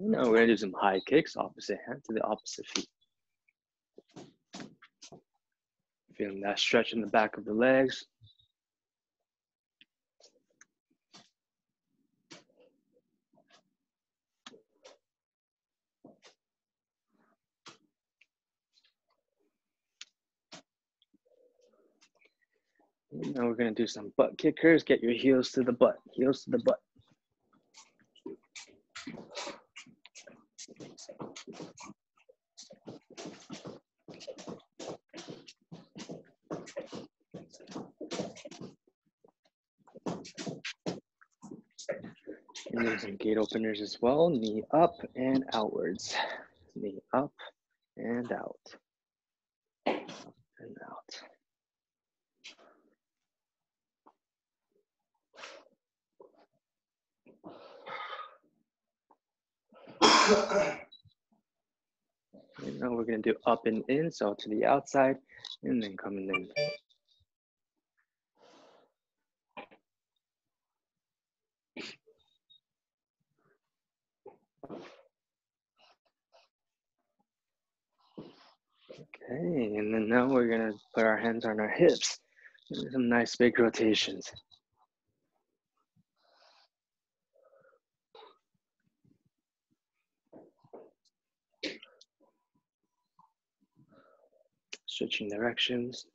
Now we're gonna do some high kicks, opposite hand to the opposite feet. Feeling that stretch in the back of the legs. Now we're gonna do some butt kickers. Get your heels to the butt, heels to the butt. And then some gate openers as well. Knee up and outwards. Knee up and out. Up and out. And now we're gonna do up and in, so to the outside, and then coming in. Okay, and then now we're gonna put our hands on our hips. And some nice big rotations. Switching directions.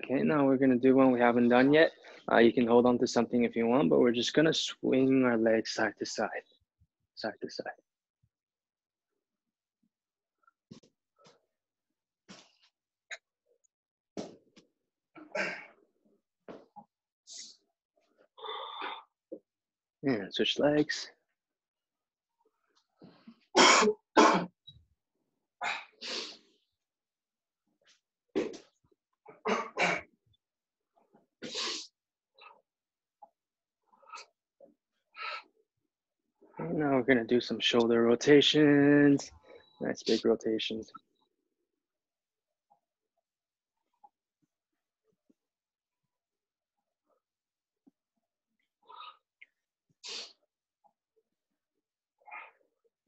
Okay, now we're gonna do one we haven't done yet. You can hold on to something if you want, but we're just gonna swing our legs side to side, side to side. And switch legs. And now we're gonna do some shoulder rotations. Nice big rotations.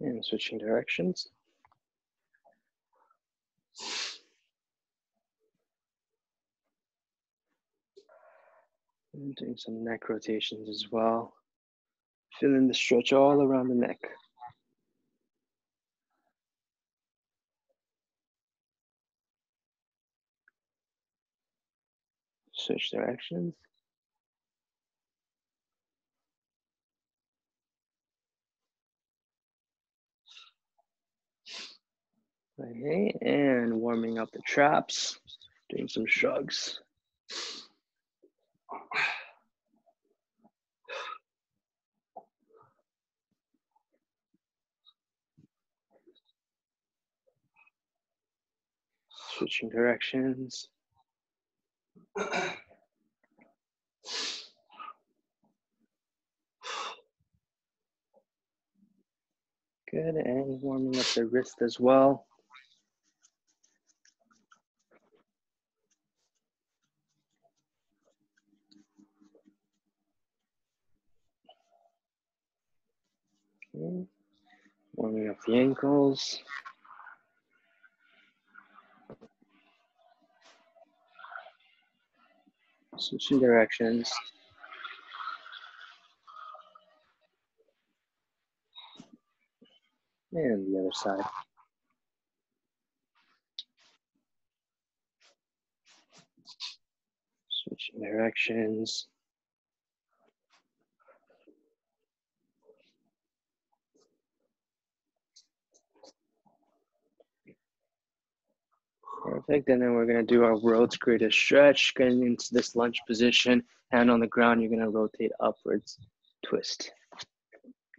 And switching directions. And doing some neck rotations as well. Feeling the stretch all around the neck. Switch directions. Okay, and warming up the traps, doing some shrugs. Switching directions. Good, and warming up the wrist as well. Okay. Warming up the ankles. Switching directions. And the other side. Switching directions. Perfect, and then we're gonna do our world's greatest stretch, getting into this lunge position. Hand on the ground, you're gonna rotate upwards, twist.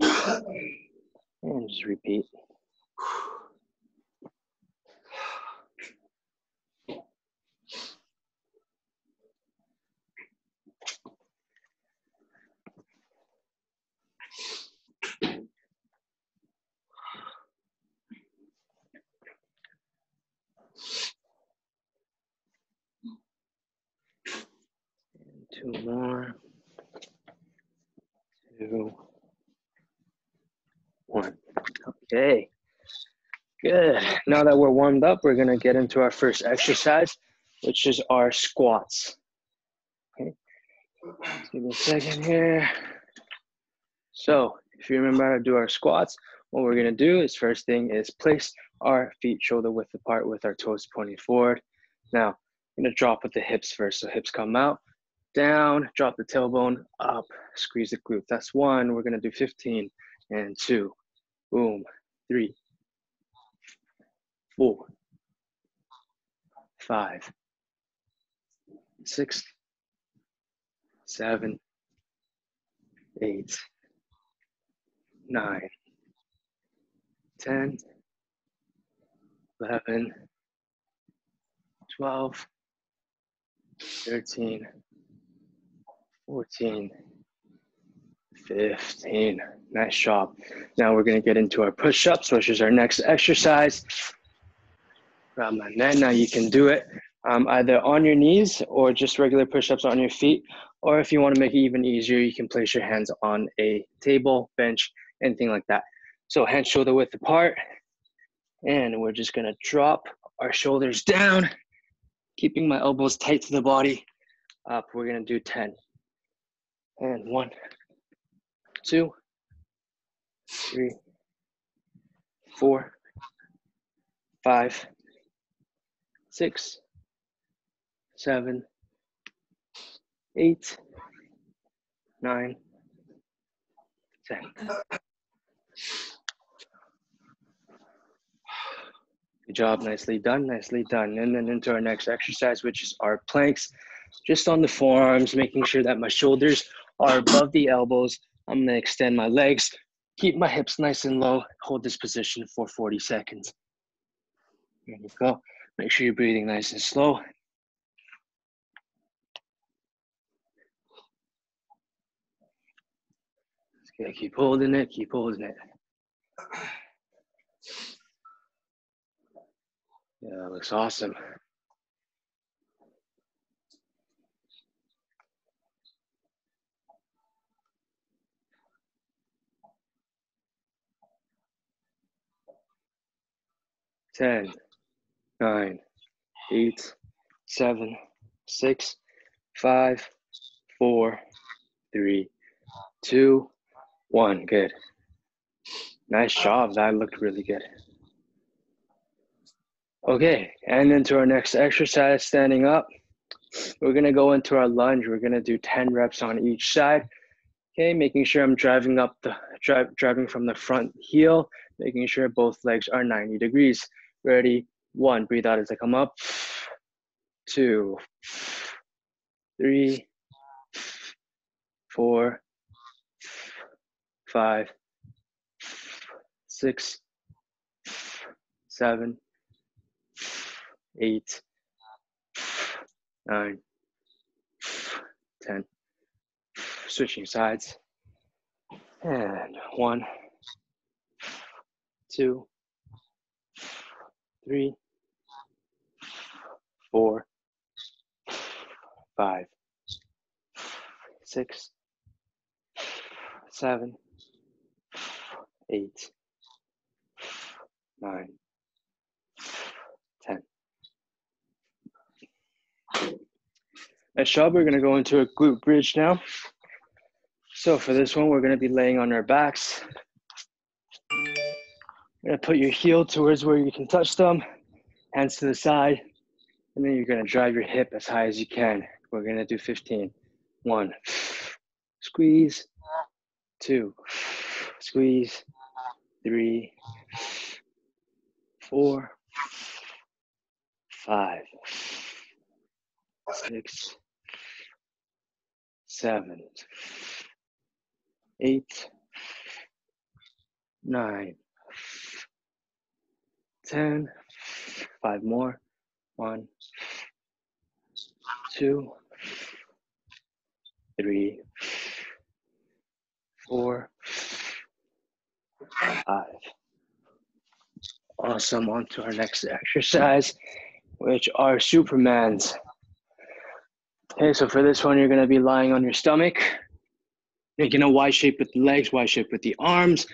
And just repeat. 2 more. 2, 1. Okay, good. Now that we're warmed up, we're gonna get into our first exercise, which is our squats. Okay, let's give me a second here. So if you remember how to do our squats, what we're gonna do is first thing is place our feet shoulder width apart with our toes pointing forward. Now, I'm gonna drop with the hips first. So hips come out, down, drop the tailbone, up, squeeze the glute. That's 1. We're gonna do 15 and 2. Boom. 3, 4, 5, 6, 7, 8, 9, 10, 11, 12, 13, 14, 15. Nice job. Now we're going to get into our push-ups, which is our next exercise. Grab my net. Now you can do it either on your knees or just regular push-ups on your feet. Or if you want to make it even easier, you can place your hands on a table, bench, anything like that. So hands shoulder width apart. And we're just going to drop our shoulders down, keeping my elbows tight to the body. Up. We're going to do 10. And 1, 2, 3, 4, 5, 6, 7, 8, 9, 10. Good job, nicely done, nicely done. And then into our next exercise, which is our planks, just on the forearms, making sure that my shoulders are above the elbows. I'm gonna extend my legs, keep my hips nice and low, hold this position for 40 seconds. Here you go. Make sure you're breathing nice and slow. Okay, keep holding it, keep holding it. Yeah, that looks awesome. Ten, 9, 8, 7, 6, 5, 4, 3, 2, 1. Good. Nice job. That looked really good. Okay, and into our next exercise, standing up. We're gonna go into our lunge. We're gonna do 10 reps on each side. Okay, making sure I'm driving from the front heel, making sure both legs are 90 degrees. Ready? 1, breathe out as I come up. 2, 3, 4, 5, 6, 7, 8, 9, 10. Switching sides. And 1, 2, 3, 4, 5, 6, 7, 8, 9, 10. Nice job. We're going to go into a glute bridge now. So for this one, we're going to be laying on our backs. You're going to put your heel towards where you can touch them, hands to the side, and then you're going to drive your hip as high as you can. We're going to do 15. 1, squeeze. 2, squeeze. 3, 4, 5, 6, 7, 8, 9, 10. 5 more. 1, 2, 3, 4, 5. Awesome. On to our next exercise, which are Supermans. Okay, so for this one, you're gonna be lying on your stomach, making a Y shape with the legs, Y shape with the arms,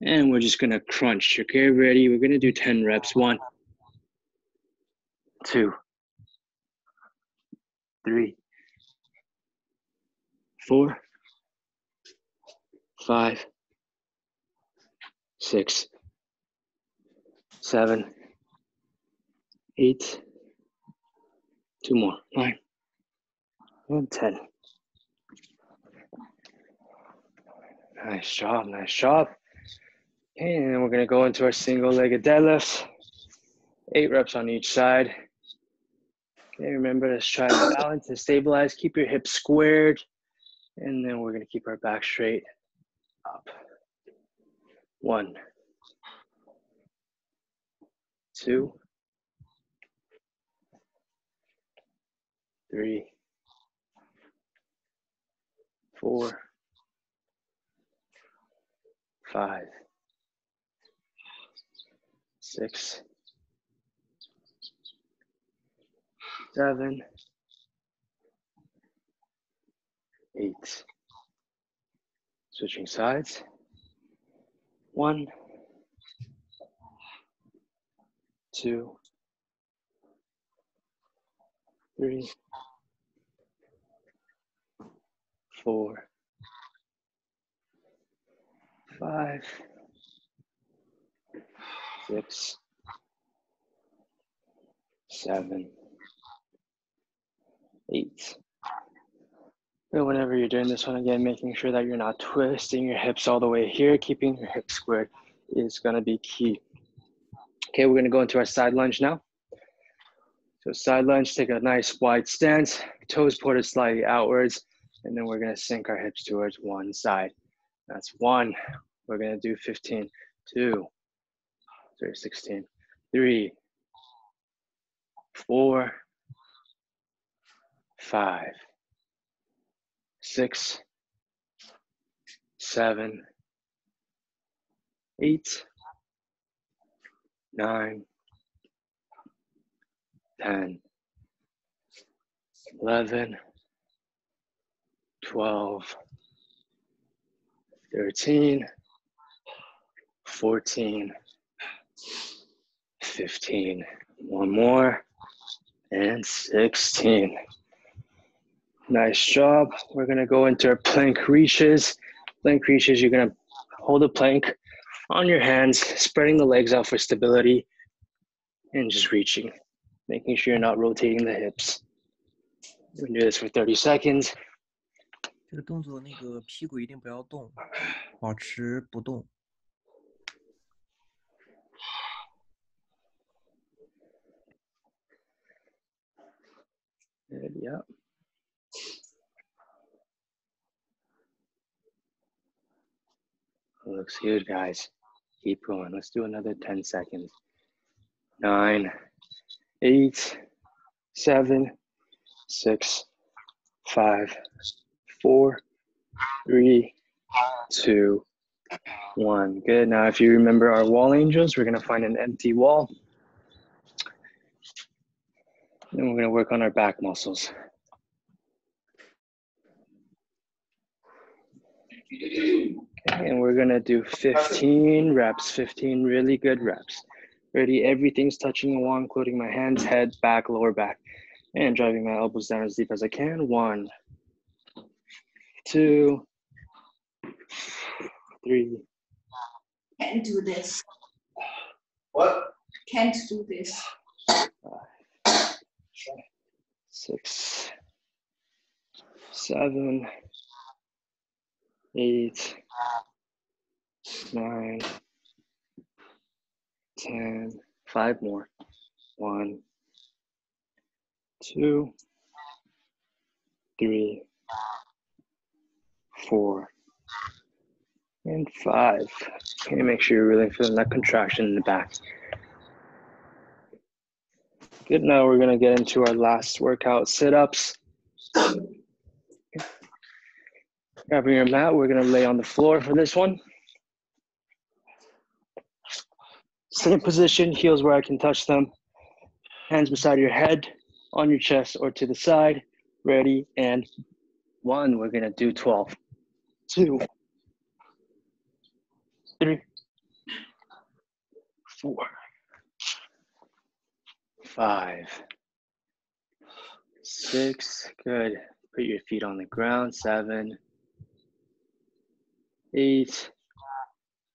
and we're just gonna crunch. Okay, ready? We're gonna do 10 reps. 1, 2, 3, 4, 5, 6, 7, 8, 2 more, 9, and 10. Nice job, nice job. Okay, and then we're gonna go into our single-legged deadlifts. 8 reps on each side. Okay, remember to try to balance and stabilize. Keep your hips squared. And then we're gonna keep our back straight up. 1, 2, 3, 4, 5, 6, 7, 8. Switching sides. 1, 2, 3, 4, 5, 6, 7, 8. And whenever you're doing this one again, making sure that you're not twisting your hips all the way here, keeping your hips squared is gonna be key. Okay, we're gonna go into our side lunge now. So side lunge, take a nice wide stance, toes pointed slightly outwards, and then we're gonna sink our hips towards one side. That's 1. We're gonna do 15, 2, 16, 3, 4, 5, 6, 7, 8, 9, 10, 11, 12, 13, 14, 15. One more, and 16. Nice job. We're gonna go into our plank reaches. Plank reaches, you're gonna hold a plank on your hands, spreading the legs out for stability, and just reaching, making sure you're not rotating the hips. We're gonna do this for 30 seconds. 这个动作那个屁股一定不要动，保持不动。Yep. Looks good, guys. Keep going. Let's do another 10 seconds. 9, 8, 7, 6, 5, 4, 3, 2, 1. Good. Now, if you remember our wall angels, we're gonna find an empty wall. And we're gonna work on our back muscles. Okay, and we're gonna do 15 reps, 15 really good reps. Ready, everything's touching the wall, including my hands, head, back, lower back, and driving my elbows down as deep as I can. 1, 2, 3. Can't do this. What? Can't do this. 5, 6, 7, 8, 9, 10. 5 more. 1, 2, 3, 4, and 5. Okay, make sure you're really feeling that contraction in the back. Good. Now we're gonna get into our last workout, sit-ups. Grabbing your mat, we're gonna lay on the floor for this one. Same position, heels where I can touch them. Hands beside your head, on your chest, or to the side. Ready, and 1. We're gonna do 12. 2, 3, 4, 5, 6. Good. Put your feet on the ground. 7, 8,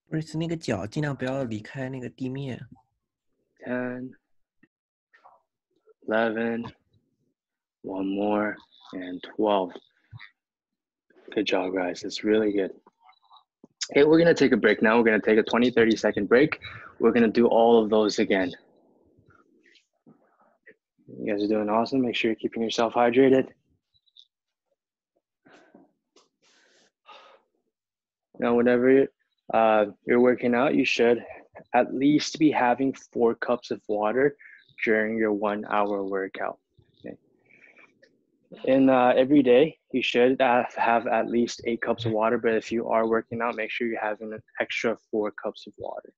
不是那个脚尽量不要离开那个地面。 10, 11, 1 more, and 12. Good job, guys. That's really good. Okay, we're going to take a break now. We're going to take a 20-30 second break. We're going to do all of those again. You guys are doing awesome. Make sure you're keeping yourself hydrated. Now, whenever you're working out, you should at least be having 4 cups of water during your 1 hour workout. Okay. And every day, you should have at least 8 cups of water, but if you are working out, make sure you're having an extra 4 cups of water.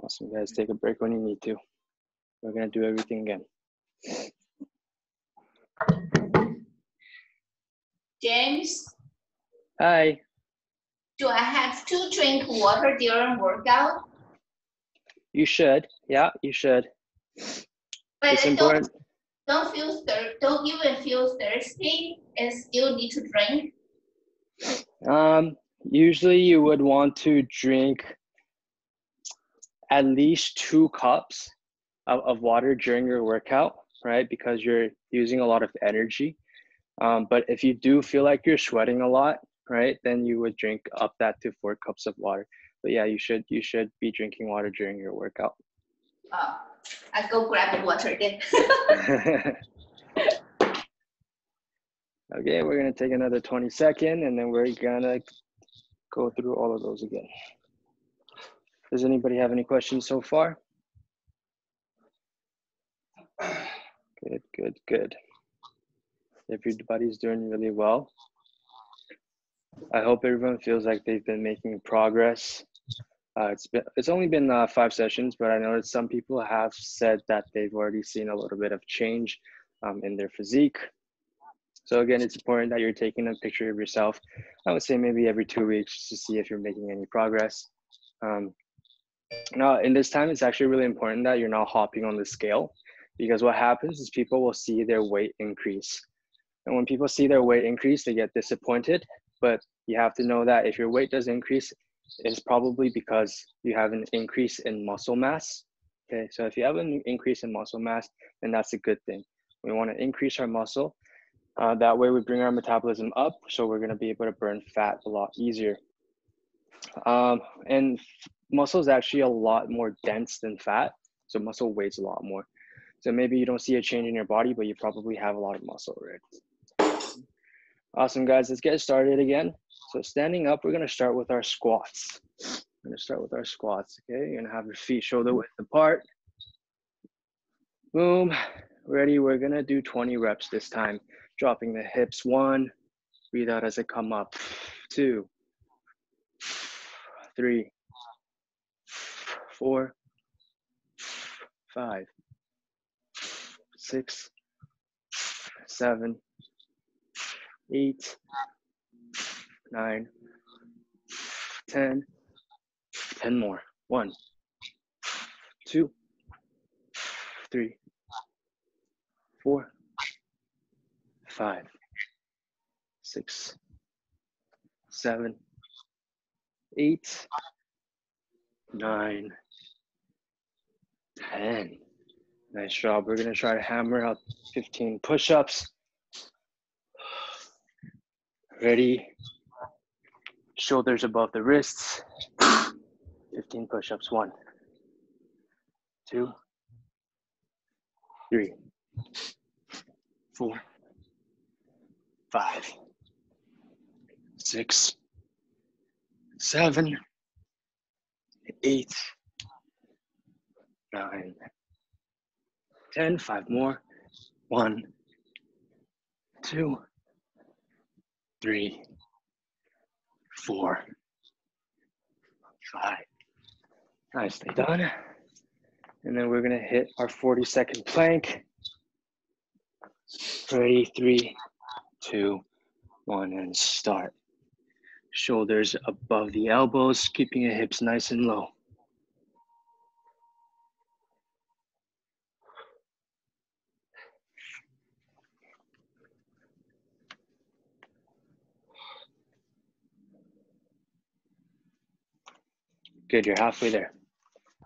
Awesome, guys. Take a break when you need to. We're going to do everything again. James, Hi. do I have to drink water during workout? You should. Yeah, you should. But It's I important. don't even feel thirsty and still need to drink. Usually you would want to drink at least 2 cups of water during your workout, right? Because you're using a lot of energy. But if you do feel like you're sweating a lot, right, then you would drink up that to 4 cups of water. But yeah, you should be drinking water during your workout. I go grab the water then. Okay, we're gonna take another 20 seconds and then we're gonna go through all of those again. Does anybody have any questions so far? Good, good, good. Everybody's doing really well. I hope everyone feels like they've been making progress. It's only been 5 sessions, but I noticed some people have said that they've already seen a little bit of change in their physique. So again, it's important that you're taking a picture of yourself. I would say maybe every 2 weeks to see if you're making any progress. Now, in this time, it's actually really important that you're not hopping on the scale, because what happens is people will see their weight increase. And when people see their weight increase, they get disappointed. But you have to know that if your weight does increase, it's probably because you have an increase in muscle mass. Okay, so if you have an increase in muscle mass, then that's a good thing. We want to increase our muscle. That way we bring our metabolism up, so we're going to be able to burn fat a lot easier. And muscle is actually a lot more dense than fat, so muscle weighs a lot more. So maybe you don't see a change in your body, but you probably have a lot of muscle already. Awesome, guys. Let's get started again. So standing up, we're going to start with our squats. We're going to start with our squats, okay? You're going to have your feet shoulder width apart. Boom. Ready? We're going to do 20 reps this time. Dropping the hips. 1. Breathe out as I come up. 2. 3. 4. 5. 6. 7. 8. 9. 10. 10 more. 1. 2. 3. 4. 5. 6. 7. 8. 9. 10. Nice job. We're going to try to hammer out 15 push-ups. Ready? Shoulders above the wrists. 15 push-ups. 1, 2, 3, 4, 5, 6, 7, 8, 9, 10. 5 more. 1, 2, 3, 4, 5. Nicely done. And then we're gonna hit our 40-second plank. Ready, 3, 2, 1, and start. Shoulders above the elbows, keeping your hips nice and low. Good, you're halfway there.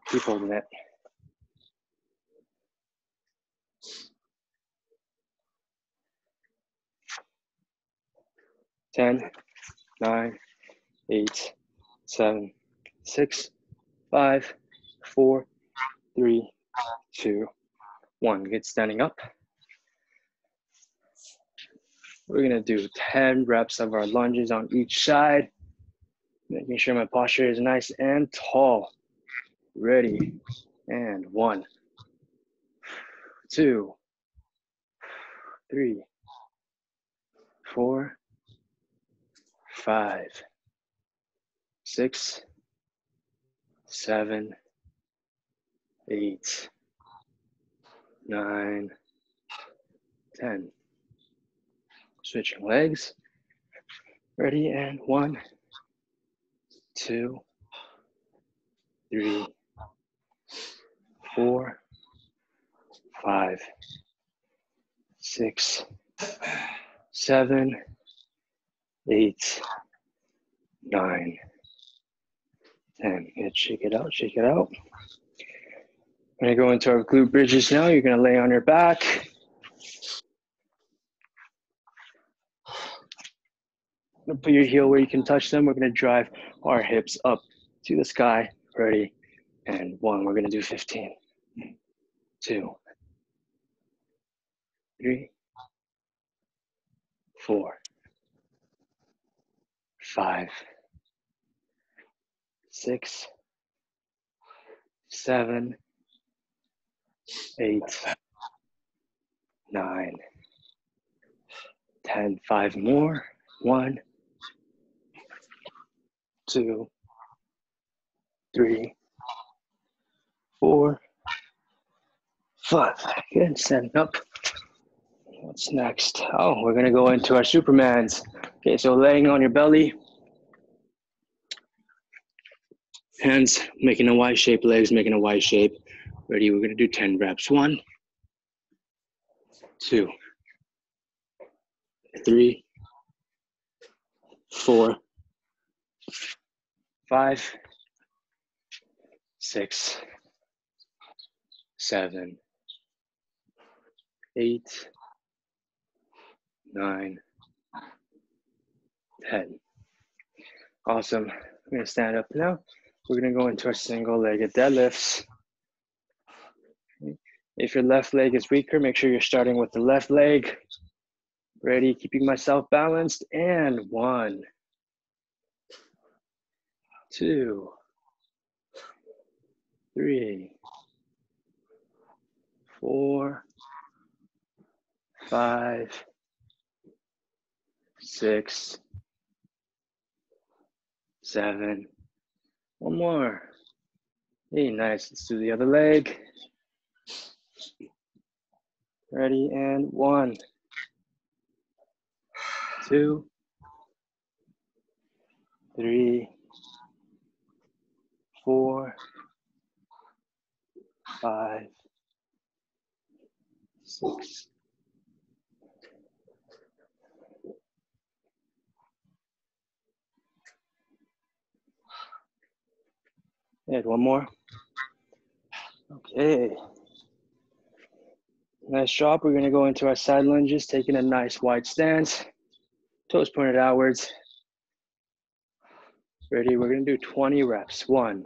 Keep holding it. 10, 9, 8, 7, 6, 5, 4, 3, 2, 1. Get standing up. We're gonna do 10 reps of our lunges on each side, making sure my posture is nice and tall. Ready, and 1, 2, 3, 4, 5, 6, 7, 8, 9, 10. Switching legs. Ready, and 1, 2, 3, 4, 5, 6, 7, 8, 9, 10. Good, shake it out, shake it out. We're gonna go into our glute bridges now. You're gonna lay on your back. Put your heel where you can touch them. We're gonna drive our hips up to the sky. Ready, and 1. We're gonna do 15. 2, 3, 4, 5, 6, 7, 8, 9, 10. 5 more. 1, 2, 3, 4, 5. Good, stand up. What's next? Oh, we're gonna go into our Supermans. Okay, so laying on your belly. Hands making a Y shape, legs making a Y shape. Ready, we're gonna do 10 reps. 1, 2, 3, 4, 5, 6, 7, 8, 9, 10. Awesome. I'm gonna stand up now. We're gonna go into our single-legged deadlifts. If your left leg is weaker, make sure you're starting with the left leg. Ready, keeping myself balanced. And 1, 2, 3, 4, 5, 6, 7. One more. Hey, nice. Let's do the other leg. Ready, and 1, 2, 3, 4, 5, 6. And 1 more. Okay. Nice job. We're going to go into our side lunges, taking a nice wide stance. Toes pointed outwards. Ready? We're going to do 20 reps. 1,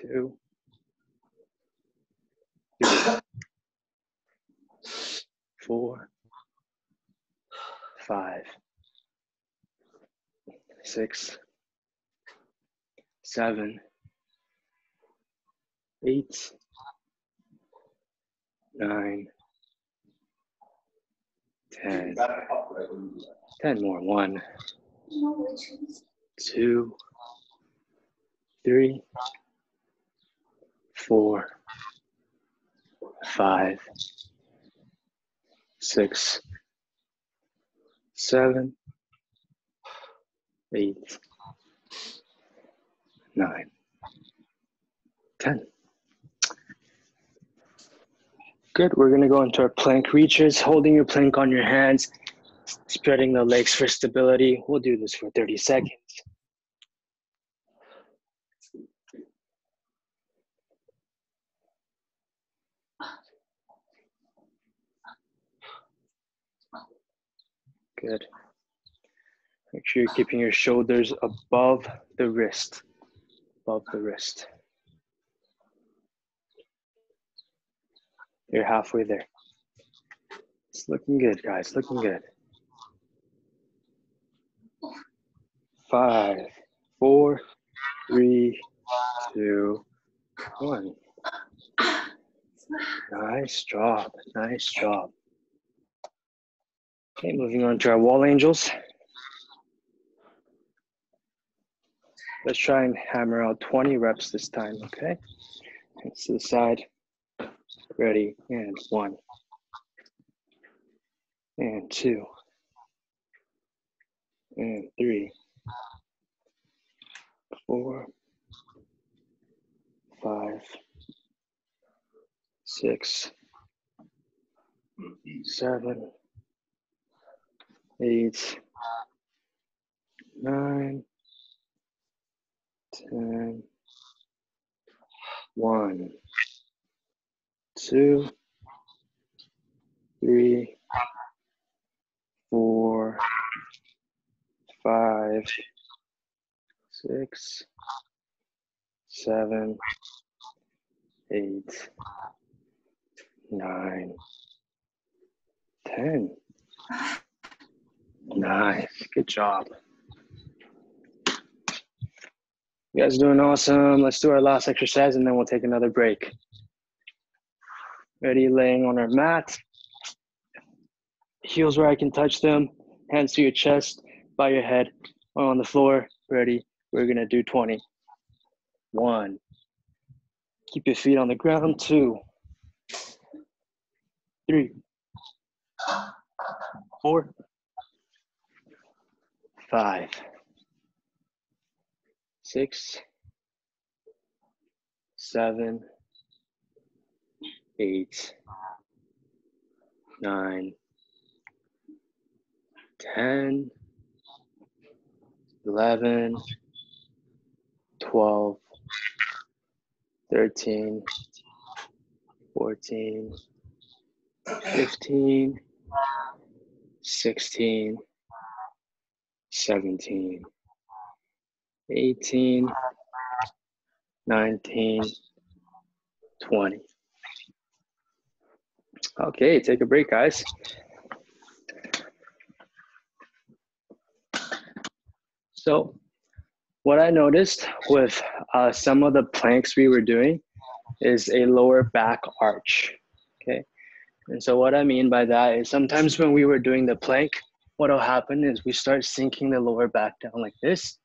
2, 3, 4, 5, 6, 7, 8, 9, 10. 10 more. 1, 2, 3, 4, 5, 6, 7, 8, 9, 10. Good. We're going to go into our plank reaches, holding your plank on your hands, spreading the legs for stability. We'll do this for 30 seconds. Good. Make sure you're keeping your shoulders above the wrist. Above the wrist. You're halfway there. It's looking good, guys. Looking good. 5, 4, 3, 2, 1. Nice job. Nice job. Okay, moving on to our wall angels. Let's try and hammer out 20 reps this time, okay? Hands to the side. Ready, and 1. And 2. And 3. 4. 5. 6. 7. 8. 9. 10. 1. 2. 3. 4. 5. 6. 7. 8. 9. 10. Nice. Good job. You guys are doing awesome. Let's do our last exercise and then we'll take another break. Ready, laying on our mat. Heels where I can touch them. Hands to your chest, by your head, on the floor. Ready, we're gonna do 20. 1. Keep your feet on the ground. 2. 3. 4. 5. 6. 7. 8. 9. 10. 11. 12. 13. 14. 15. 16. 17. 18. 19. 20. Okay, take a break, guys. So what I noticed with some of the planks we were doing is a lower back arch, okay? And so what I mean by that is sometimes when we were doing the plank, what'll happen is we start sinking the lower back down like this,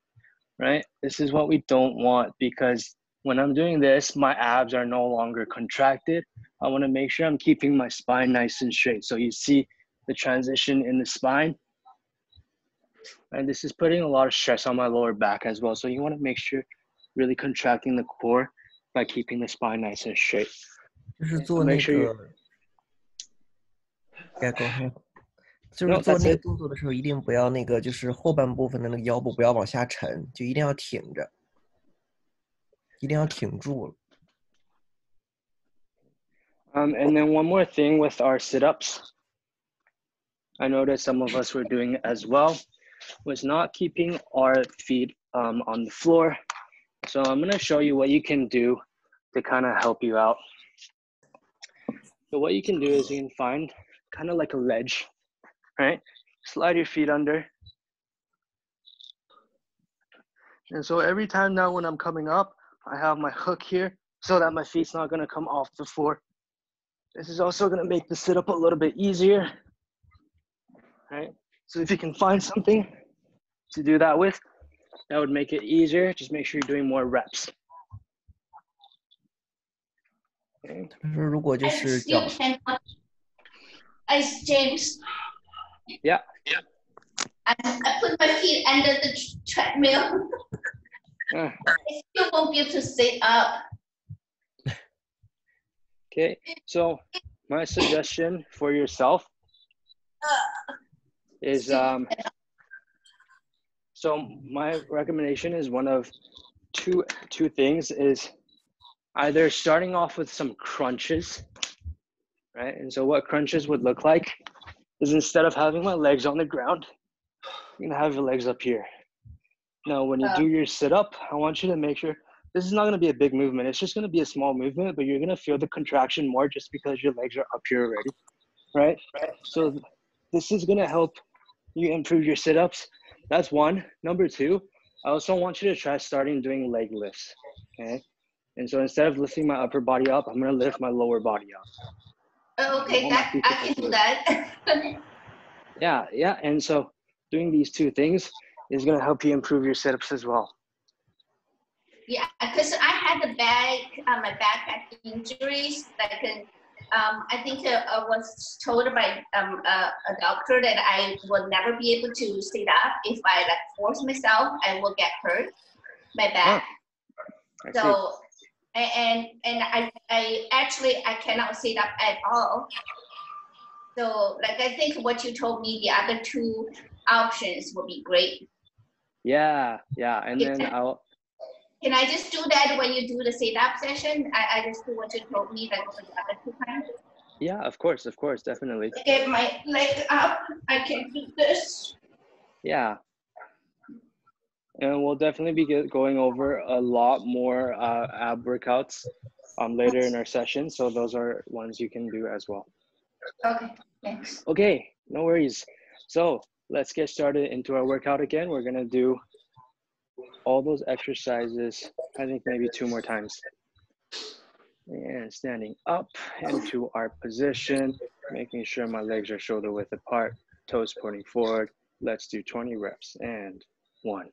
right? This is what we don't want because when I'm doing this, my abs are no longer contracted. I wanna make sure I'm keeping my spine nice and straight. So you see the transition in the spine. And this is putting a lot of stress on my lower back as well. So you want to make sure really contracting the core by keeping the spine nice and straight. 就是做 make 那 sure you 个，Yeah, go ahead. 就 No, 是做 that's 那个 it. 动作的时候，一定不要那个，就是后半部分的那个腰部不要往下沉，就一定要挺着，一定要挺住了。And then one more thing with our sit-ups, I noticed some of us were doing it as well, was not keeping our feet on the floor. So I'm going to show you what you can do to kind of help you out. So what you can do is you can find kind of like a ledge, right? Slide your feet under. And so every time now when I'm coming up, I have my hook here so that my feet's not going to come off the floor. This is also going to make the sit-up a little bit easier, right? So if you can find something to do that with, that would make it easier. Just make sure you're doing more reps. Okay. 他说如果就 And 是 still 脚， cannot Ice James. Yeah. I put my feet under the treadmill. Uh, I still won't be able to sit up. okay, so my suggestion for yourself is so my recommendation is one of two things is either starting off with some crunches, right? And so what crunches would look like is instead of having my legs on the ground, you're gonna have your legs up here. Now, when you do your sit-up, I want you to make sure this is not gonna be a big movement. It's just gonna be a small movement, but you're gonna feel the contraction more just because your legs are up here already, right? So this is gonna help you improve your sit-ups. That's one. Number two, I also want you to try starting doing leg lifts, okay? And so instead of lifting my upper body up, I'm gonna lift my lower body up. Okay, that I can do that. Yeah. And so doing these two things is gonna help you improve your sit-ups as well. Yeah, because I had my back injuries. I think I was told by a doctor that I will never be able to sit up if I force myself. I will get hurt my back. So and I actually cannot sit up at all. So I think what you told me, the other two options would be great. Yeah, and then Can I just do that when you do the sit-up session? I just do what you told me for the other 2 times. Yeah, of course, definitely. Get my leg up. I can do this. Yeah. And we'll definitely be going over a lot more ab workouts later in our session. So those are ones you can do as well. Okay, thanks. Okay, no worries. So let's get started into our workout again. We're gonna do all those exercises, I think maybe 2 more times. And standing up into our position, making sure my legs are shoulder width apart, toes pointing forward. Let's do 20 reps. And 1,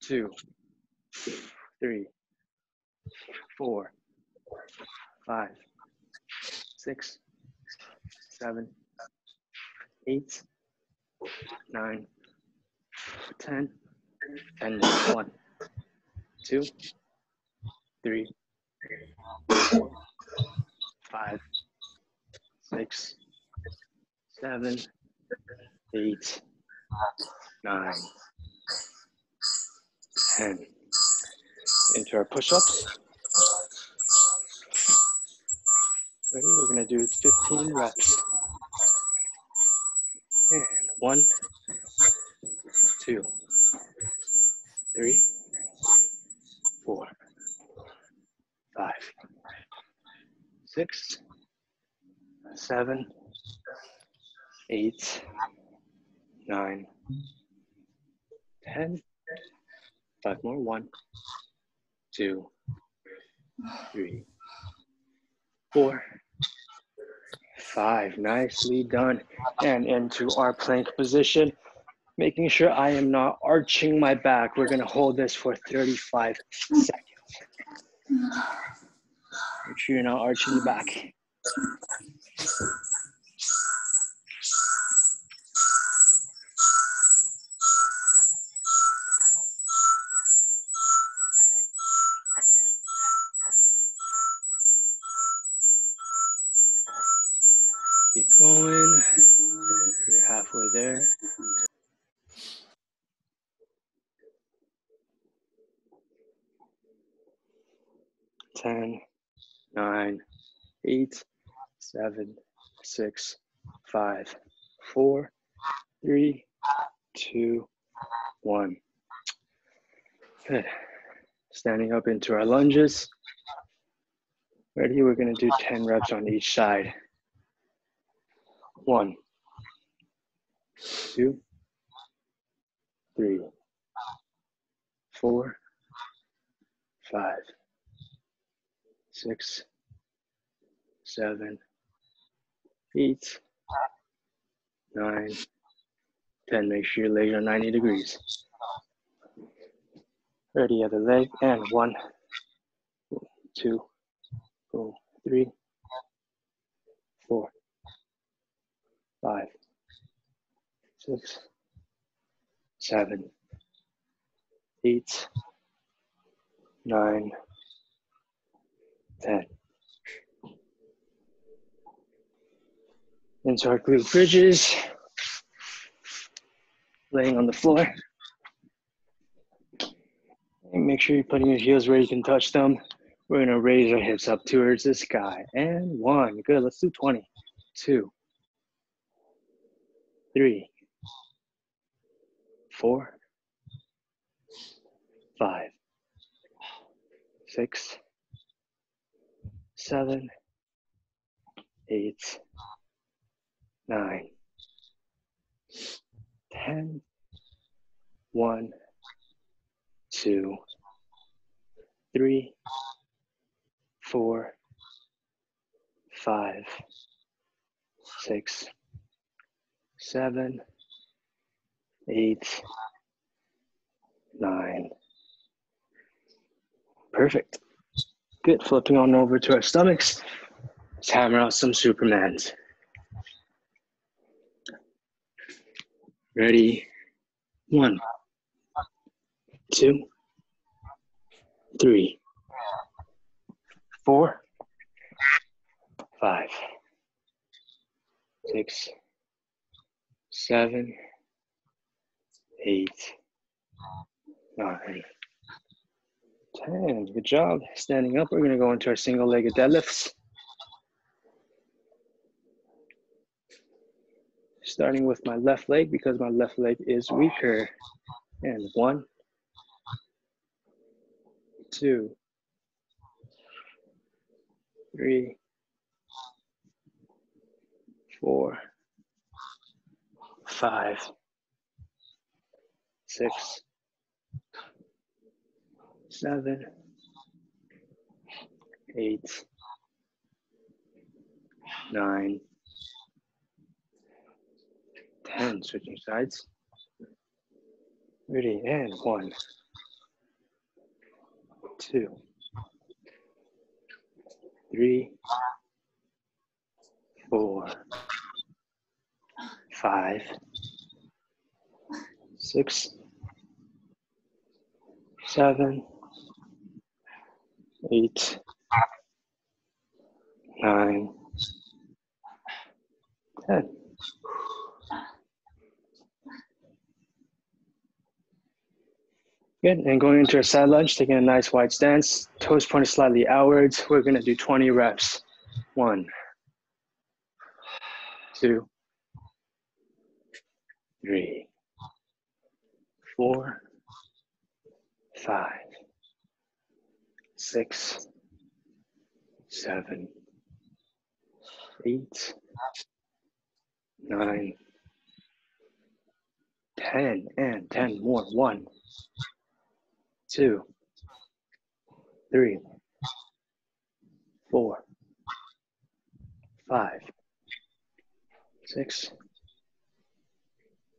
2, 3, 4, 5, 6, 7, 8, 9, 10, and 1, 2, 3, 4, 5, 6, 7, 8, 9, 10. Into our push-ups. Ready? We're gonna do 15 reps. And 1, 2, 3, 4, 5, 6, 7, 8, 9, 10. 5 more. 1, 2, 3, 4, 5. Nicely done. And into our plank position, making sure I am not arching my back. We're gonna hold this for 35 seconds. Make sure you're not arching your back. Keep going. You're halfway there. Ten, 9, 8, 7, 6, 5, 4, 3, 2, 1. Good. Standing up into our lunges. Ready? We're going to do 10 reps on each side. 1, 2, 3, 4, 5, 6, 7, 8, 9, 10. Make sure your legs are 90 degrees. Ready, other leg, and 1, 2, 3, 4, 5, 6, 7, 8, 9, 10. Into our glute bridges, laying on the floor. And make sure you're putting your heels where you can touch them. We're gonna raise our hips up towards the sky. And 1, good, let's do 20. 2, 3, 4, 5, 6, 7, 8, 9, 10, 1, 2, 3, 4, 5, 6, 7, 8, 9. Perfect. Good. Flipping on over to our stomachs. Let's hammer out some Supermans. Ready? 1, 2, 3, 4, 5, 6, 7, 8, 9, 10. Good job. Standing up, we're going to go into our single-legged deadlifts. Starting with my left leg because my left leg is weaker. And 1, 2, 3, 4, 5, 6, 7, 8, 9, 10. Switching sides. Ready, and 1, 2, 3, 4, 5, 6, 7, 8, 9, 10. Good, and going into our side lunge, taking a nice wide stance, toes pointed slightly outwards. We're gonna do 20 reps. 1, 2, 3, 4, 5, 6, 7, 8, 9, 10, and 10 more. 1, 2, 3, 4, 5, 6,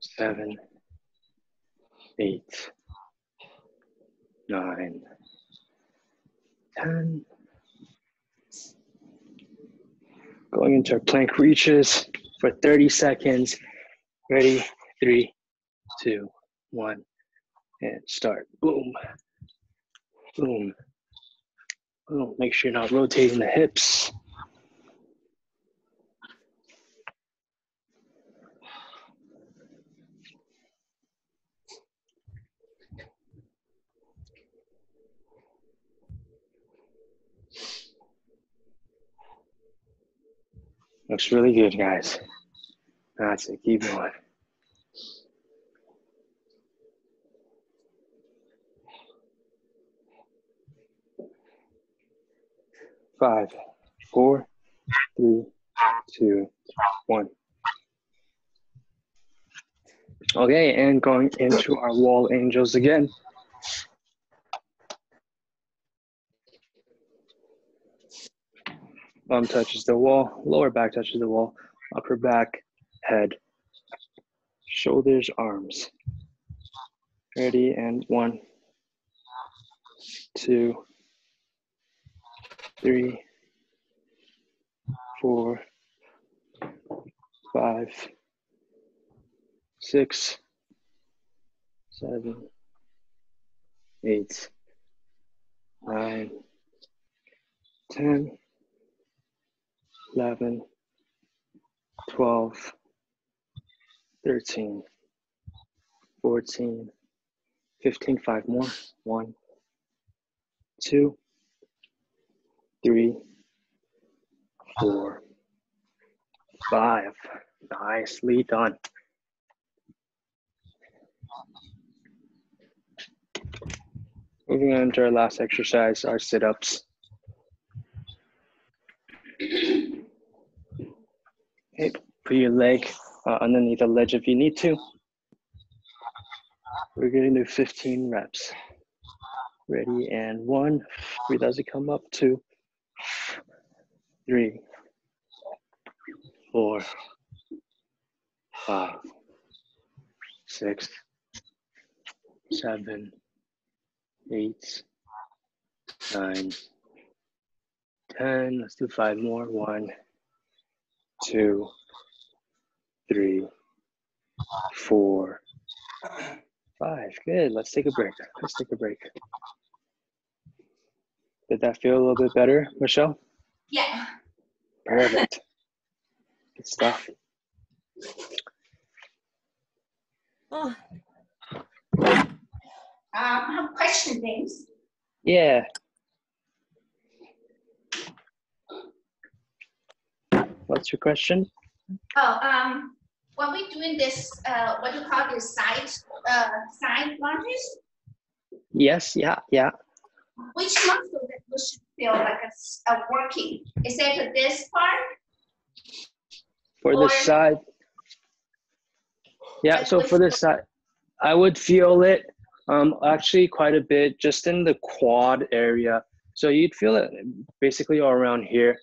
7, 8, 9, 10. Going into our plank reaches for 30 seconds. Ready? 3, 2, 1, and start. Boom, boom, boom. Make sure you're not rotating the hips. Looks really good, guys. That's it. Keep going. Five, 4, 3, 2, 1. Okay, and going into our wall angels again. Bum touches the wall, lower back touches the wall, upper back, head, shoulders, arms. Ready, and 1, 2, 3, 4, 5, 6, 7, 8, 9, 10, 11, 12, 13, 14, 15, 5 more. 1, 2, 3, 4, 5. Nicely done. Moving on to our last exercise, our sit-ups. Okay, put your leg underneath the ledge if you need to. We're going to do 15 reps. Ready, and 1. Breathe as you come up. 2, 3, 4, 5, 6, 7, 8, 9, 10. Let's do 5 more. 1, 2, 3, 4, 5. Good. Let's take a break. Let's take a break. Did that feel a little bit better, Michelle? Yeah. Perfect. Good stuff. Oh. I have question things. Yeah. What's your question? Oh, when we doing this, what do you call this, side lunges? Yes, yeah. Which muscle that we should feel like it's working? Is it this part? For the side. Yeah, so for the side, I would feel it actually quite a bit just in the quad area. So you'd feel it basically all around here.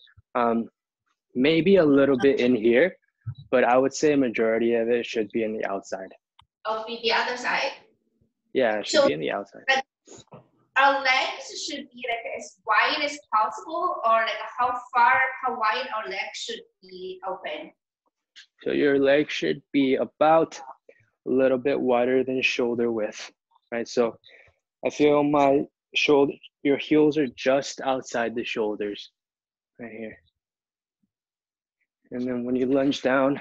Maybe a little bit in here, but I would say a majority of it should be in the outside. Oh, be the other side. Yeah, it should be in the outside. Like, our legs should be like as wide as possible, or like how wide our legs should be open. So your leg should be about a little bit wider than shoulder width, right? So I feel my shoulder, your heels are just outside the shoulders, right here. And then when you lunge down,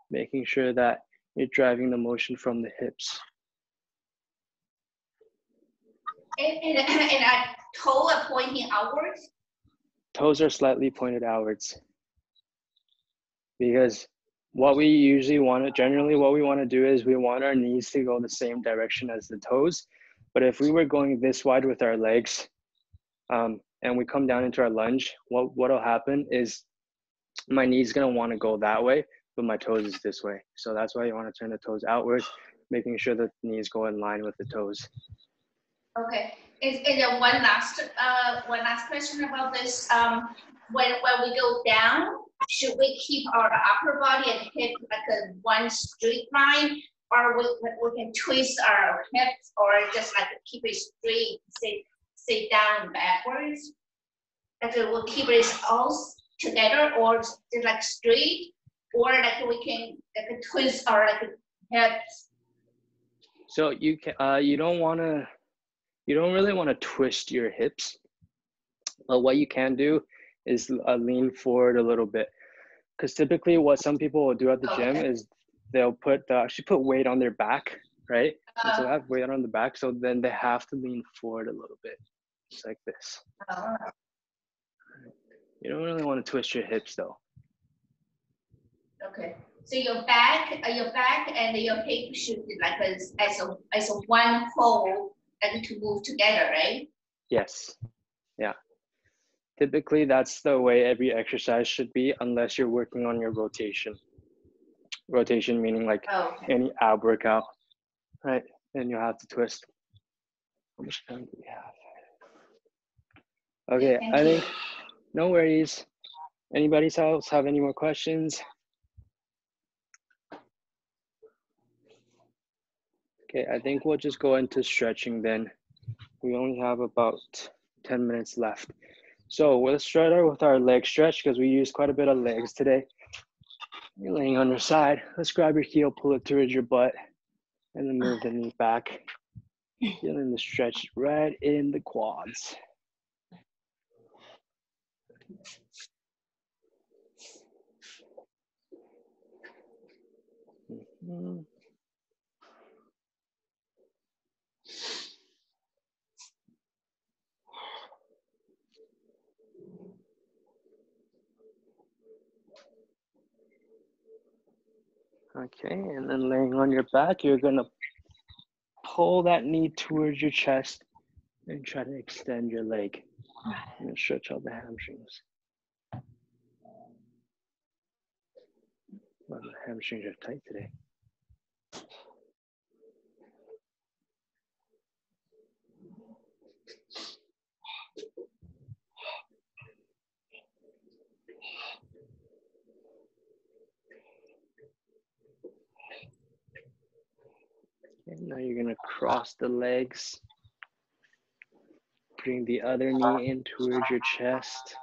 making sure that you're driving the motion from the hips. And a toe are pointing outwards? Toes are slightly pointed outwards. Because what we usually want to, generally what we want to do is we want our knees to go the same direction as the toes. But if we were going this wide with our legs and we come down into our lunge, what'll happen is my knee's going to want to go that way, but my toes is this way. So that's why you want to turn the toes outwards, making sure that the knees go in line with the toes. Okay. And one last question about this. When we go down, should we keep our upper body and hip like a one straight line, or we can twist our hips, or just like keep it straight, say down and backwards? Like we'll keep it all together, or just like straight, or like we can like twist our like hips. So you can you don't really want to twist your hips, but what you can do is lean forward a little bit, because typically what some people will do at the gym is they'll actually put weight on their back, right? And so they have weight on the back, so then they have to lean forward a little bit, just like this. You don't really want to twist your hips though. Okay, so your back and your hip should be like as a one whole, and to move together, right? Yes. Yeah. Typically, that's the way every exercise should be, unless you're working on your rotation. Rotation meaning like any ab workout, right? And you'll have to twist. How much time do we have? Okay, I think, no worries. Anybody else have any more questions? Okay, I think we'll just go into stretching then. We only have about 10 minutes left. So let's start out with our leg stretch, because we used quite a bit of legs today. You're laying on your side. Let's grab your heel, pull it towards your butt, and then move the knee back. Feeling the stretch right in the quads. Mm-hmm. Okay, and then laying on your back, you're gonna pull that knee towards your chest and try to extend your leg and stretch all the hamstrings. Well, the hamstrings are tight today. And now you're gonna cross the legs. Bring the other knee in towards your chest.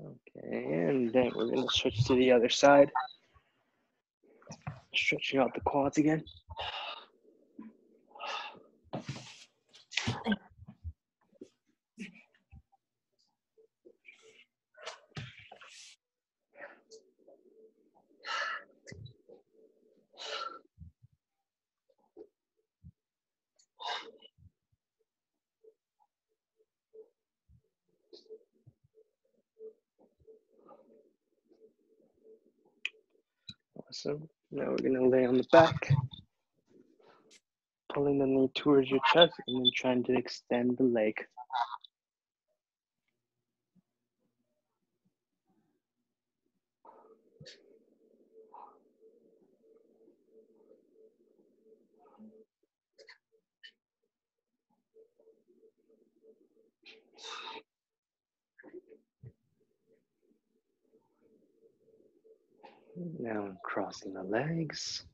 Okay, and then we're gonna switch to the other side. Stretching out the quads again. Awesome. Now we're gonna lay on the back, pulling the knee towards your chest and then trying to extend the leg. Now I'm crossing the legs.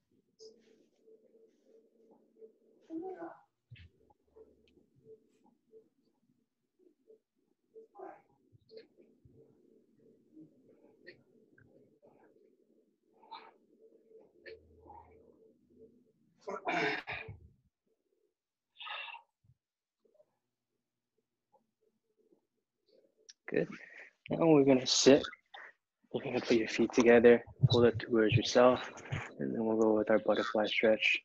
Good. Now we're gonna sit. You're gonna put your feet together, pull it towards yourself, and then we'll go with our butterfly stretch.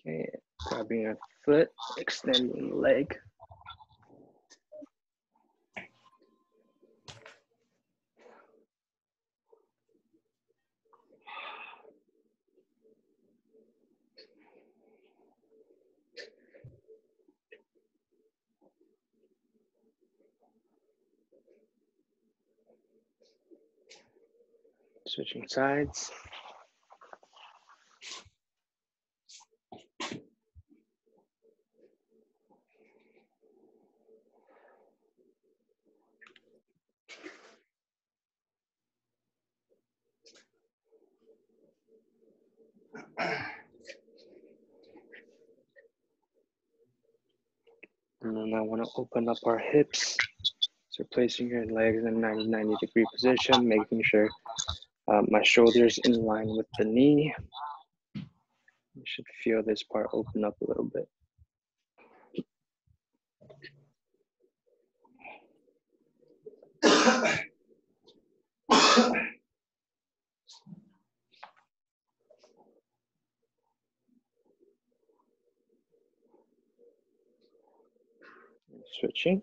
Okay, grabbing a foot, extending the leg. Switching sides. And then I want to open up our hips. So placing your legs in a 90-degree position, making sure my shoulders in line with the knee. You should feel this part open up a little bit. Switching.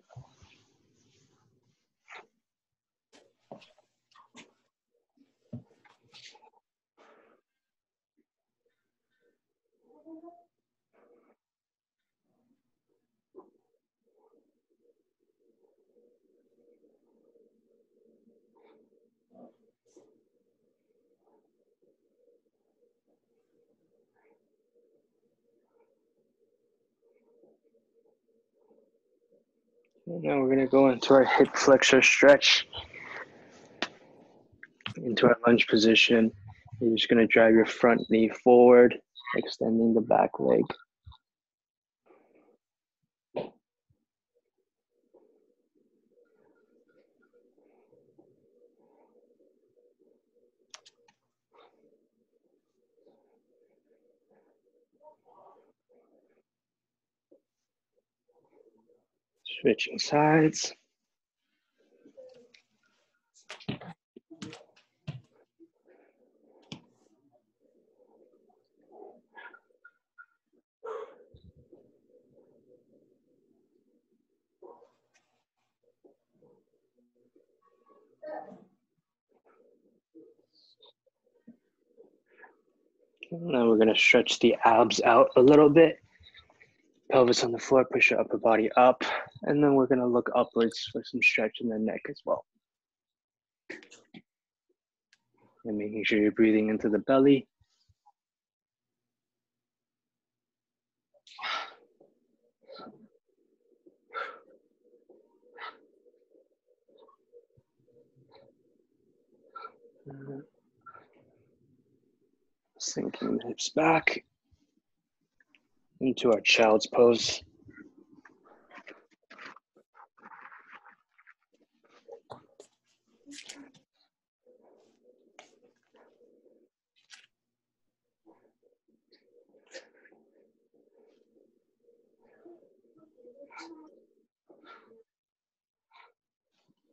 Now we're gonna go into our hip flexor stretch, into our lunge position. You're just gonna drive your front knee forward, extending the back leg. Switching sides. Now we're gonna stretch the abs out a little bit. Pelvis on the floor, push your upper body up. And then we're gonna look upwards for some stretch in the neck as well. And making sure you're breathing into the belly. Sinking the hips back into our child's pose.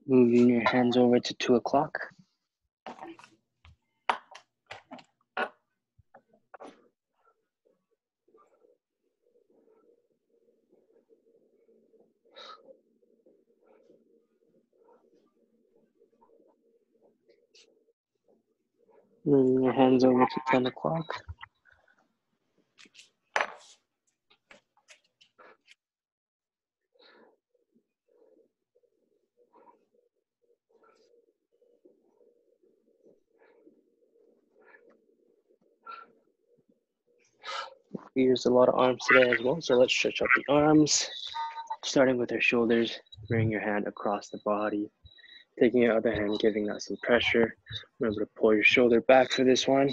Moving your hands over to 2 o'clock. Moving your hands over to 10 o'clock. We used a lot of arms today as well, so let's stretch out the arms. Starting with our shoulders, bring your hand across the body. Taking your other hand, giving that some pressure. Remember to pull your shoulder back for this one.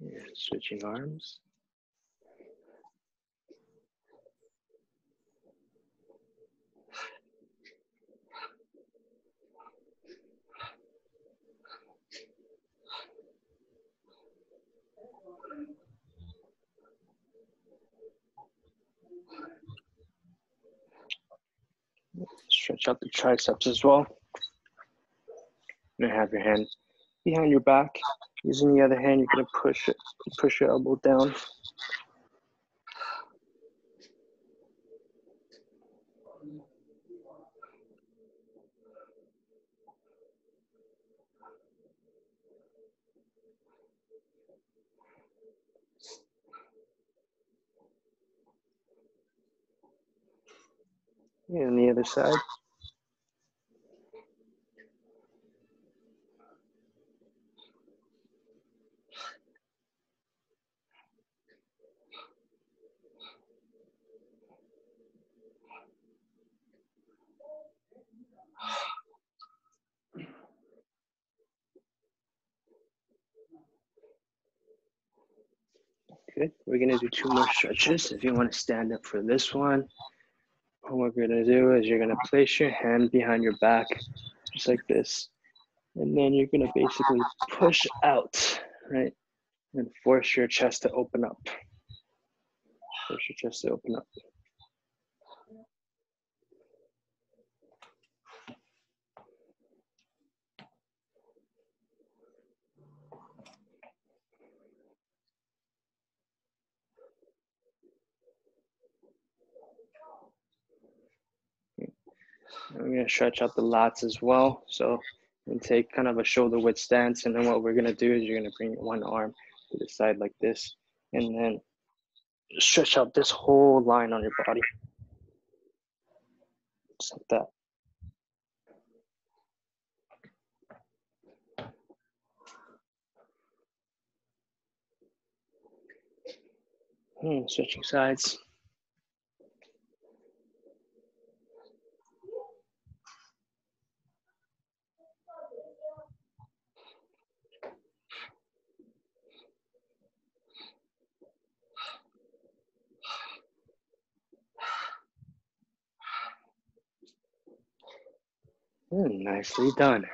And switching arms. Stretch out the triceps as well. And have your hand behind your back. Using the other hand, you're gonna push your elbow down. And the other side. Good. We're gonna do 2 more stretches. If you want to stand up for this one, what we're gonna do is you're gonna place your hand behind your back, just like this. And then you're gonna basically push out, right? And force your chest to open up. Force your chest to open up. And we're gonna stretch out the lats as well. So and take kind of a shoulder width stance. And then what we're gonna do is you're gonna bring one arm to the side like this. and then stretch out this whole line on your body. Just like that. Switching sides. Nicely done.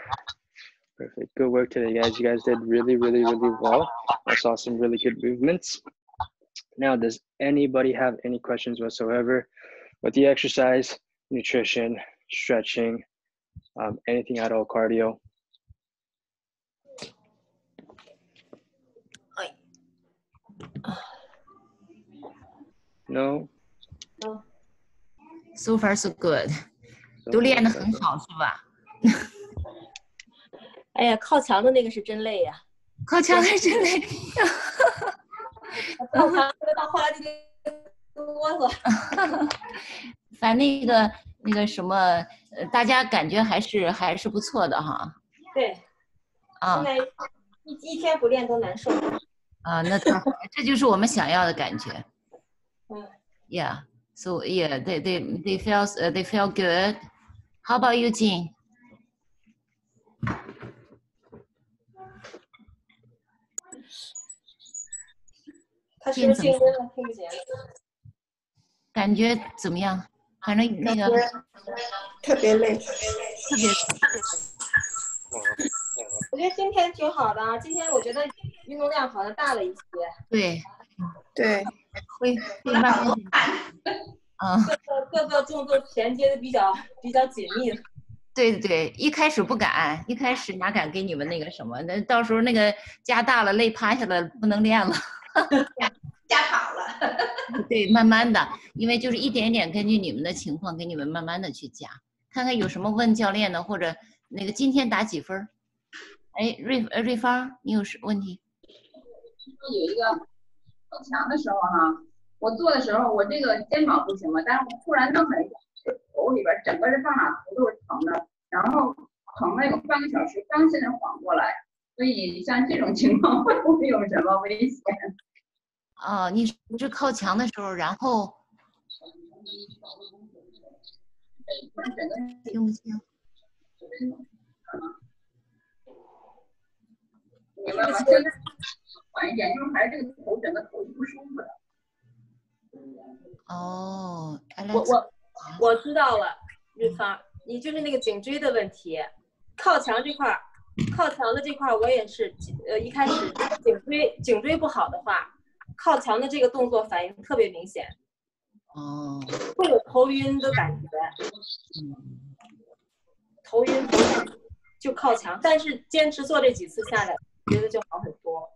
Perfect. Good work today, guys. You guys did really, really, really well. I saw some really good movements. Now, does anybody have any questions whatsoever with the exercise, nutrition, stretching, anything at all, cardio? No? So far so good. 都练得很好是吧？哎呀，靠墙的那个是真累呀！靠墙的真累。靠墙到后来就哆嗦。反正那个什么，大家感觉还是不错的哈。对。啊。现在一天不练都难受。啊，那这就是我们想要的感觉。Yeah. So yeah, they feel good. How about you, Jin? 他是不是静音了？听不见。感觉怎么样？反正那个特别累，特别。我觉得今天挺好的啊，今天我觉得运动量好像大了一些。对，对，会慢慢。各个动作衔接的比较紧密。对对对，一开始不敢，一开始哪敢给你们那个什么？那到时候那个加大了，累趴下了，不能练了。加跑了。对，慢慢的，因为就是一点点根据你们的情况，给你们慢慢的去加，看看有什么问教练的，或者那个今天打几分？哎，瑞芳，你有问题？有一个靠墙的时候哈，我做的时候我这个肩膀不行了，但是我突然弄了一下，头里边整个是上哪头都是疼的，然后疼了有半个小时，刚现在缓过来。所以像这种情况会不会有什么危险？你是靠墙的时候，然后听不清。明白吗？现在缓一点，就是还是这个头整个头是不舒服的。哦，我知道了，瑞芳，你就是那个颈椎的问题，靠墙这块儿。靠墙的这块我也是，一开始颈椎不好的话，靠墙的这个动作反应特别明显，会有头晕的感觉，头晕就靠墙，但是坚持做这几次下来，觉得就好很多。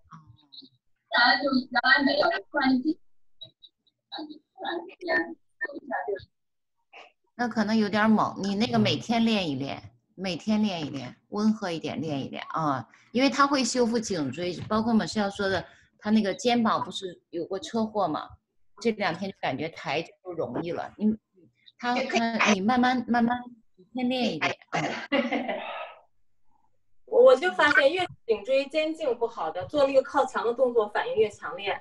原来没有，突然之间那可能有点猛，你那个每天练一练。每天练一练，温和一点练一练啊，因为它会修复颈椎，包括我们是要说的，他那个肩膀不是有过车祸嘛，这2天就感觉抬就不容易了。你慢慢每天练一练。我就发现越颈椎肩颈不好的，做那个靠墙的动作反应越强烈。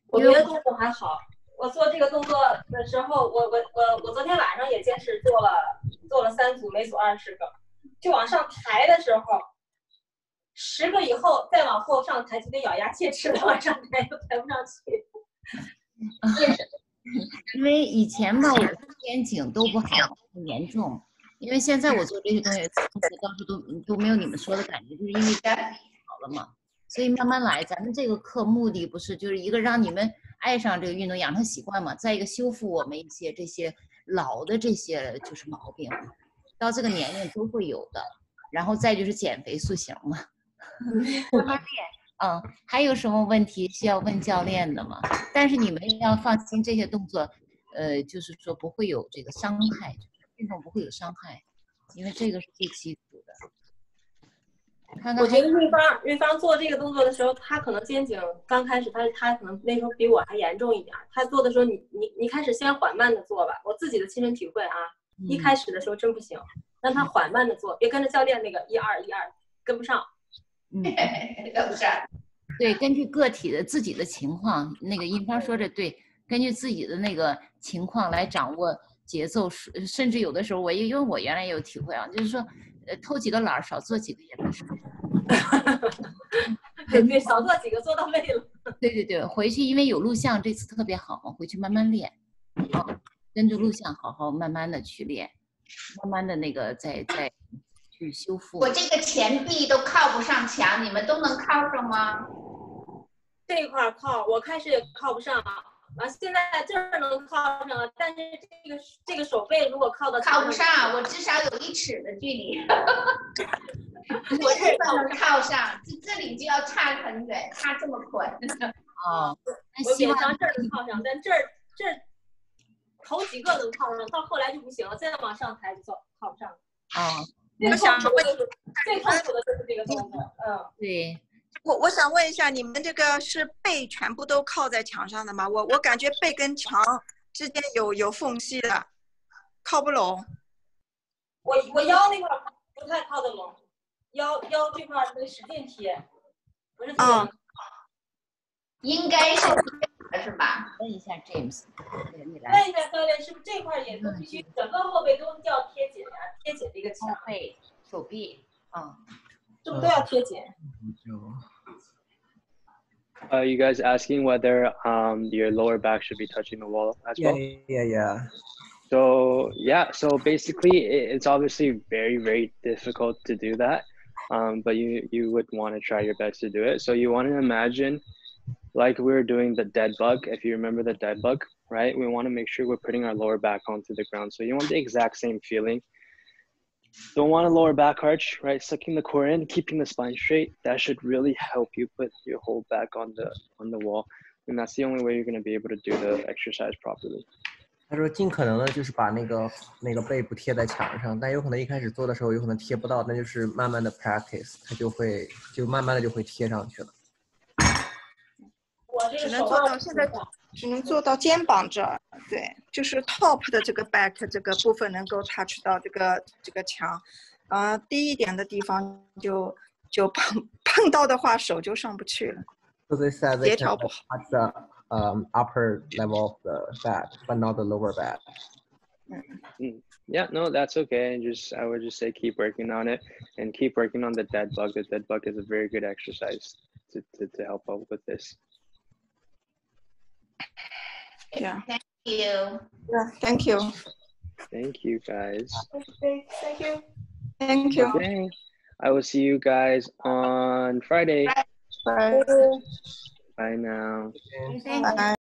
我别的动作还好。我做这个动作的时候，我昨天晚上也坚持做了3组，每组20个，就往上抬的时候，10个以后再往后上抬就得咬牙切齿的往上抬，又抬不上去。因为以前吧，我肩颈都不好，很严重。因为现在我做这些东西，到时都没有你们说的感觉，就是因为好了嘛。所以慢慢来，咱们这个课目的不是就是一个让你们爱上这个运动，养成习惯嘛，再一个修复我们一些这些老的这些就是毛病，到这个年龄都会有的。然后再就是减肥塑形嘛，慢慢练。还有什么问题需要问教练的吗？但是你们要放心，这些动作，就是说不会有这个伤害，运动不会有伤害，因为这个是最基础的。我觉得瑞芳做这个动作的时候，他可能肩颈刚开始他可能那时候比我还严重一点。他做的时候，你开始先缓慢的做吧。我自己的亲身体会啊，一开始的时候真不行，让他缓慢的做，别跟着教练那个1、2、1、2跟不上。跟不上。对，根据个体的自己的情况，那个英芳说的对，根据自己的那个情况来掌握节奏，甚至有的时候因为我原来也有体会啊，就是说，偷几个懒少做几个也没事。对，少做几个做到位了。对，回去因为有录像，这次特别好嘛，回去慢慢练，啊，跟着录像好好慢慢的去练，慢慢的那个再去修复。我这个前臂都靠不上墙，你们都能靠上吗？这一块靠，我开始也靠不上啊，现在这儿能靠上了，但是这个手背如果靠到靠不上，我至少有1尺的距离。我这都能靠上，这里就要差很远，差这么宽。哦，我勉强这儿能靠上，但这儿头几个能靠上，到后来就不行了，再往上抬就靠不上了。哦，我想问，最痛苦的就是这个动作，对。我想问一下，你们这个是背全部都靠在墙上的吗？我感觉背跟墙之间有缝隙的，靠不拢。我腰那块不太靠得拢，腰这块得使劲贴，不是这样。应该是吧？问一下 James， 你来。问一下教练，是不是这块也都必须整个后背都要贴紧啊？贴紧这个墙。后背、手臂，是不是都要贴紧You guys asking whether your lower back should be touching the wall as well? Yeah. So basically it's obviously very, very difficult to do that. But you would want to try your best to do it. So you want to imagine like we were doing the dead bug. If you remember the dead bug, right? We want to make sure we're putting our lower back onto the ground. So you want the exact same feeling. Don't want a lower back arch, right? Sucking the core in, keeping the spine straight. That should really help you put your whole back on the wall. And that's the only way you're going to be able to do the exercise properly. 他说尽可能的就是把那个背部贴在墙上，但有可能一开始做的时候有可能贴不到，那就是慢慢的 practice， 它就慢慢的就会贴上去了。只能做到现在，只能做到肩膀这儿，对，就是 top 的这个 back 这个部分能够 touch 到这个墙，低一点的地方就碰到的话手就上不去了，协调不好。Upper level of the back, but not the lower back. Yeah, no, that's okay. I would just say keep working on it and keep working on the dead bug. The dead bug is a very good exercise to help out with this. Yeah. Thank you. Yeah, thank you. Thank you, guys. Thank you. Thank you. Okay. I will see you guys on Friday. Bye. Bye now. Bye.